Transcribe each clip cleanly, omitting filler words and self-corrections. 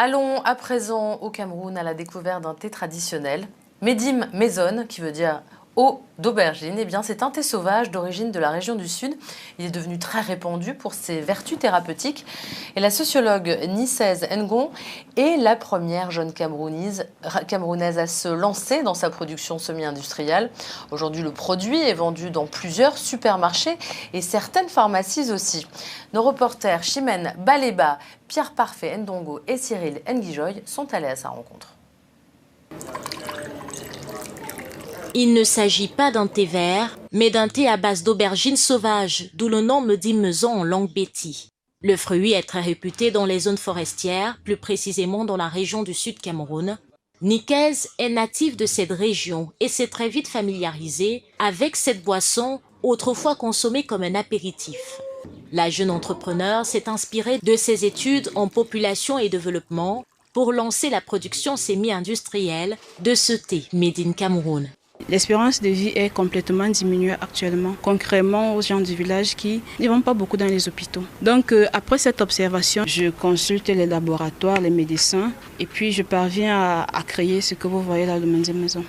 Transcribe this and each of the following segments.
Allons à présent au Cameroun à la découverte d'un thé traditionnel, Medim Maison, qui veut dire eau d'aubergine. Eh bien, c'est un thé sauvage d'origine de la région du Sud. Il est devenu très répandu pour ses vertus thérapeutiques. Et la sociologue Nicèse Ngon est la première jeune camerounaise à se lancer dans sa production semi-industrielle. Aujourd'hui, le produit est vendu dans plusieurs supermarchés et certaines pharmacies aussi. Nos reporters Chimène Baleba, Pierre Parfait Ndongo et Cyril Nguijoy sont allés à sa rencontre. Il ne s'agit pas d'un thé vert, mais d'un thé à base d'aubergine sauvage, d'où le nom Medim Maison en langue béti. Le fruit est très réputé dans les zones forestières, plus précisément dans la région du Sud Cameroun. Nikez est native de cette région et s'est très vite familiarisée avec cette boisson, autrefois consommée comme un apéritif. La jeune entrepreneur s'est inspirée de ses études en population et développement pour lancer la production semi-industrielle de ce thé made in Cameroun. L'espérance de vie est complètement diminuée actuellement, concrètement aux gens du village qui ne vont pas beaucoup dans les hôpitaux. Donc après cette observation, je consulte les laboratoires, les médecins et puis je parviens à créer ce que vous voyez là, le Medim Maison.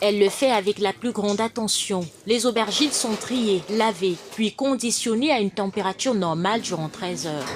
Elle le fait avec la plus grande attention. Les aubergines sont triées, lavées, puis conditionnées à une température normale durant 13 heures.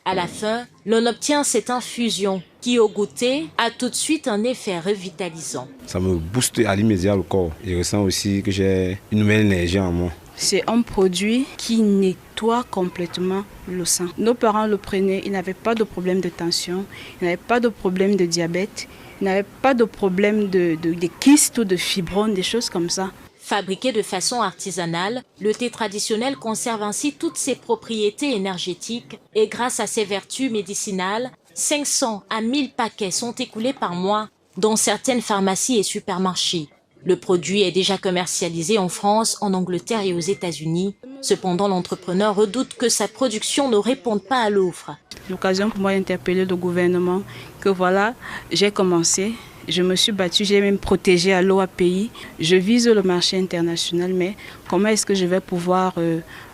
À la fin, l'on obtient cette infusion qui, au goûter, a tout de suite un effet revitalisant. Ça me booste à l'immédiat le corps. Je ressens aussi que j'ai une nouvelle énergie en moi. C'est un produit qui nettoie complètement le sang. Nos parents le prenaient, ils n'avaient pas de problème de tension, ils n'avaient pas de problème de diabète, ils n'avaient pas de problème de kystes ou de fibromes, des choses comme ça. Fabriqué de façon artisanale, le thé traditionnel conserve ainsi toutes ses propriétés énergétiques et grâce à ses vertus médicinales, 500 à 1000 paquets sont écoulés par mois dans certaines pharmacies et supermarchés. Le produit est déjà commercialisé en France, en Angleterre et aux États-Unis. Cependant, l'entrepreneur redoute que sa production ne réponde pas à l'offre. L'occasion pour moi d'interpeller le gouvernement que voilà, j'ai commencé. Je me suis battue, j'ai même protégé à l'OAPI. Je vise le marché international, mais comment est-ce que je vais pouvoir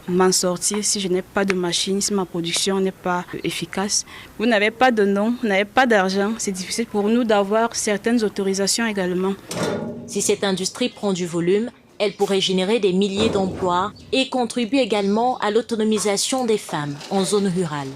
m'en sortir si je n'ai pas de machine, si ma production n'est pas efficace? Vous n'avez pas de nom, vous n'avez pas d'argent. C'est difficile pour nous d'avoir certaines autorisations également. Si cette industrie prend du volume, elle pourrait générer des milliers d'emplois et contribuer également à l'autonomisation des femmes en zone rurale.